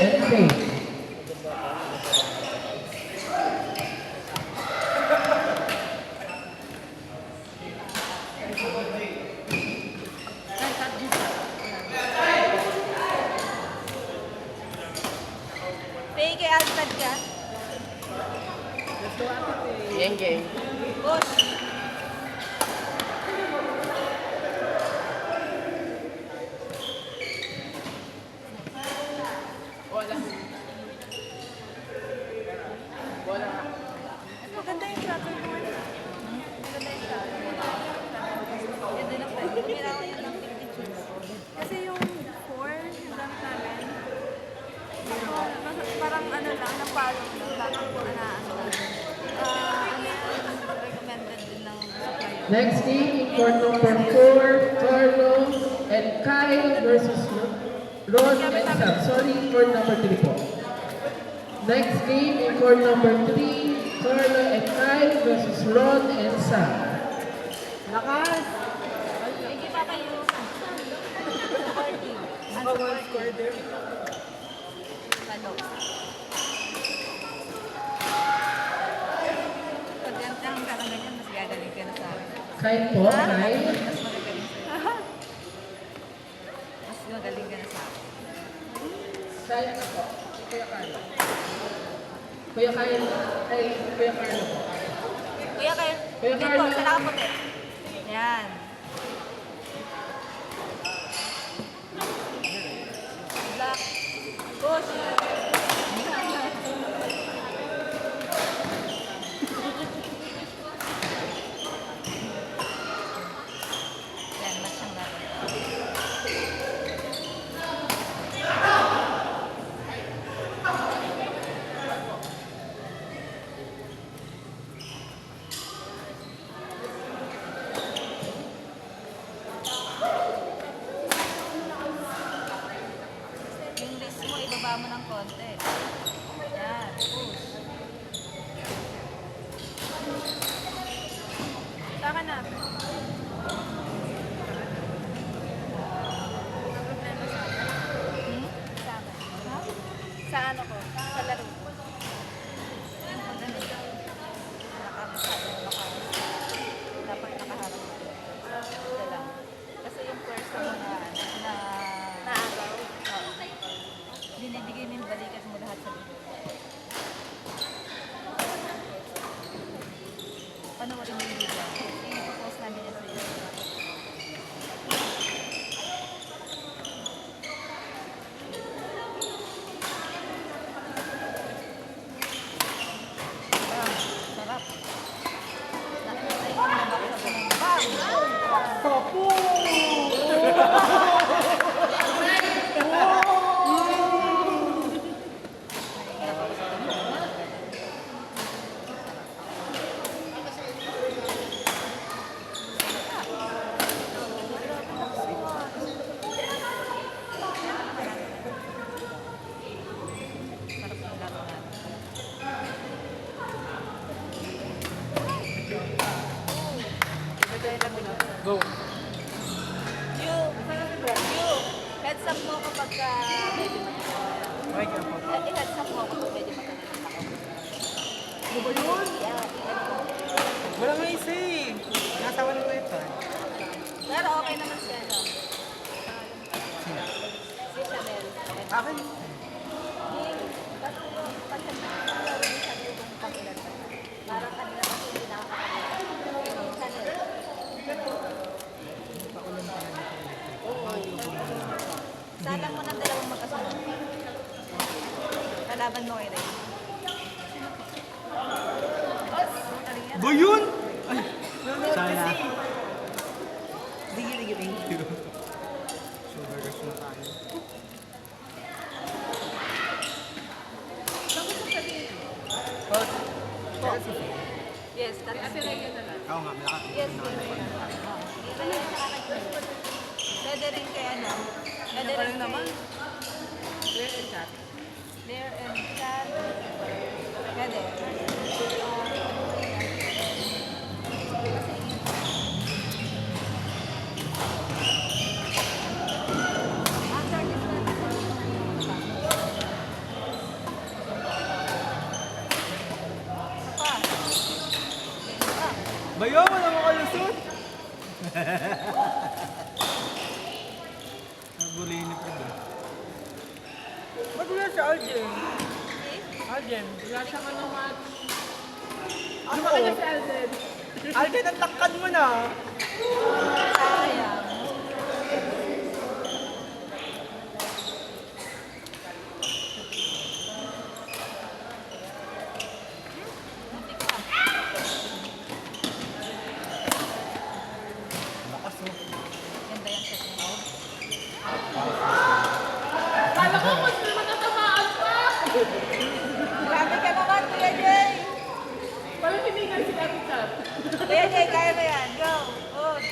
and Faith. Pay kay Alfred ka. Geng, geng. Push. Bola. Bola. Maganda yung tracker mo. Maganda yung tracker mo. Ganda ng pwede. Kailangan yun ng 52. Kasi yung 4, yung gamit namin, parang ano lang, napalo lang. Bakit po ano yan, recommended din ng supplier. Next game in court number 4, Carlos and Kyle versus Ron and Sam. Sorry, court number 3 po. Next game in court number 3, Carlo and Kyle versus Ron and Sam. Lakas! Hindi pa kayo. Baka one score din. Ano? Pag ganyan ka lang ganyan, mas gagaling ka na sa akin. Kyle po, Kyle. Mas magagaling sa'yo. Mas magaling ka na sa akin. Kyle na po. Kuya Carlo. Kuya Kyle. Ay, Kuya Carlo po. Kuya kayo. Kuya Dito, Carlo. sa nakaputi. Yan. Black. Push. Yan, match ang natin. Yung wrist mo, ibaba mo ng konti. Yan, push. Saka na. Hmm? Sa akin. Ha? Sa ano ko? Sa laro ko. Yung pag ano, dapat nakaharap. Ito lang. Kasi yung first mo na naagaw. Oo. Binibigay mo yung balikat mo lahat sa likod. Panoorin mo yung video. I-post namin yan sa YouTube. Bam! Sarap. Nakita yung nabak sa ganun. Bam! Sarap ng laro natin. Go. You, heads up mo kapag medyo matagal. Okay ka po. I-heads up mo kapag medyo matagal ako. Ano ba yun? Yeah, Wala nga isa eh. Nasawa na ko ito. pero okay naman siya, no? Sina? Si Chanel. Akin. Parang kanina kasi hindi nakakakalimutan. Chanel. Salang mo ng dalawang magkasunod. Kalaban mo kay Ray. Ba yun? Ay, sana. Sige, sige, thank you. Sugar rush na tayo. Yes, that's it. Oo nga, malakas. Yes, pwede rin kay ano. Pwede rin naman. Clear and chat. Clear and chat. Pwede. After this one, Ayaw, wala makalusot. Nabuli ni Pedro. Ba't wala si Alden? Alden. Wala siya ka naman. Ano? Kaya si Alden. Alden, ang takad mo na. Sayang. Muntik pa. Lakas mo. Ganda yung set mo. Kala ko mas may matatamaan pa. Grabe ka naman, Kuya Jay! Parang hindi nga sila kita. Kuya Jay, kaya mo yan. Go! Good!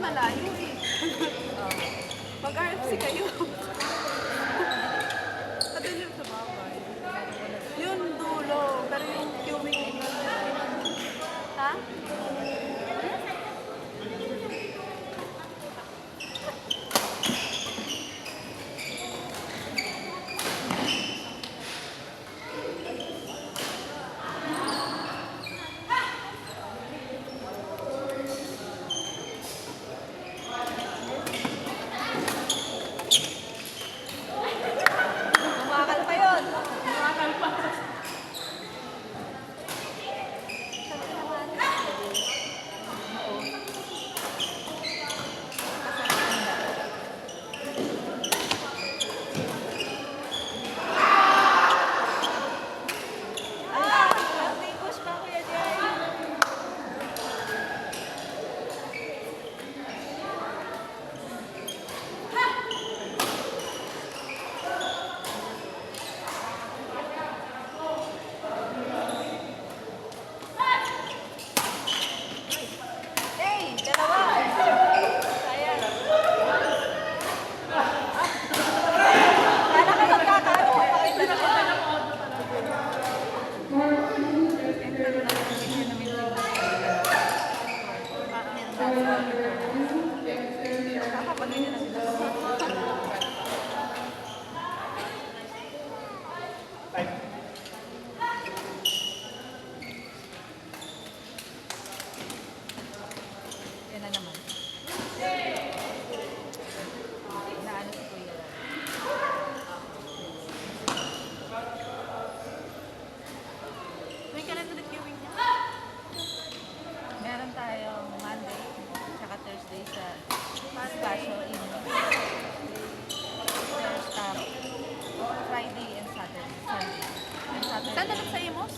malayo eh. Mag-RFC kayo. Kadilim sa bagay. Yun dulo, pero yung queuing ha? Umakal pa yun. Umakal pa. Push pa kuya Jay. Hey, dalawa. Sayang. Kala ka magkakaano. Pakita na kita. Kakapagin na sila. Yan na naman. Naano si Kuya. May kailan ulit queuing niya? Meron tayong Monday, tsaka Thursday sa Spasio in Friday and Saturday. Sunday. And Saturday. Saan nalang sa Imos?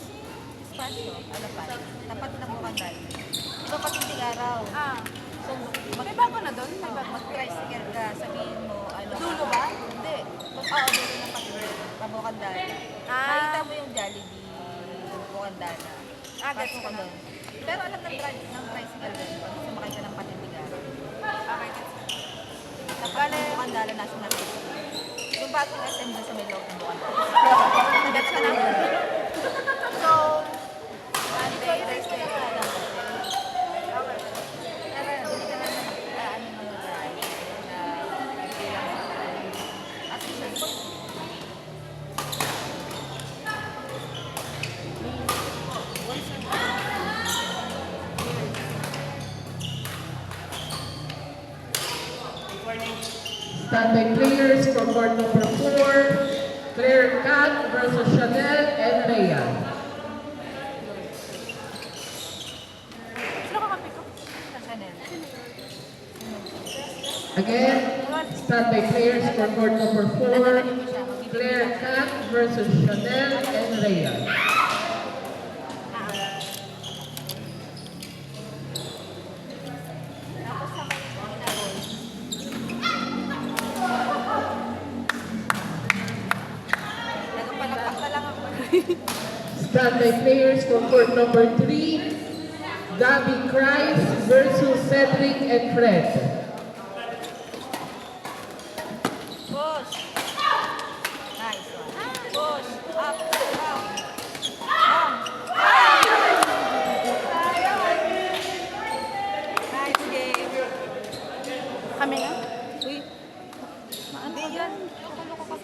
Spasio, Alapan. Tapat ng Bukandal. Ito pa araw. Ah, So, may bago na doon? May bago. mag-tricycle ka, sabihin mo, ano. Dulo ba? Hindi. Oo, dulo ng Pabukandal. Ah. Makita mo yung Jollibee Bukandal. Ah, gets Pasok ko ka na. doon. Pero alam ng tricycle doon, pag sumakay ka ng patindigan. Okay, gets ko. Tapat ng Bukandala, National Highway. Yung bagong SM doon sa may loob ng Bukandala. Gets ko na. So, Monday, Thursday, alam mo. okay. Pero hindi ka na ano mo guys, na hindi lang sa assistant po. Standby players for court number 4, Claire Cat versus Chanel and Rhea. Sino kakampi ko? Sa Chanel. Again, standby players for court number 4, Claire Cat versus Chanel and Rhea. Tapos sa may ginagol. Nagpalakpak na lang ako. Standby players for court number 3, Gabby Christ versus Cedric and Fred.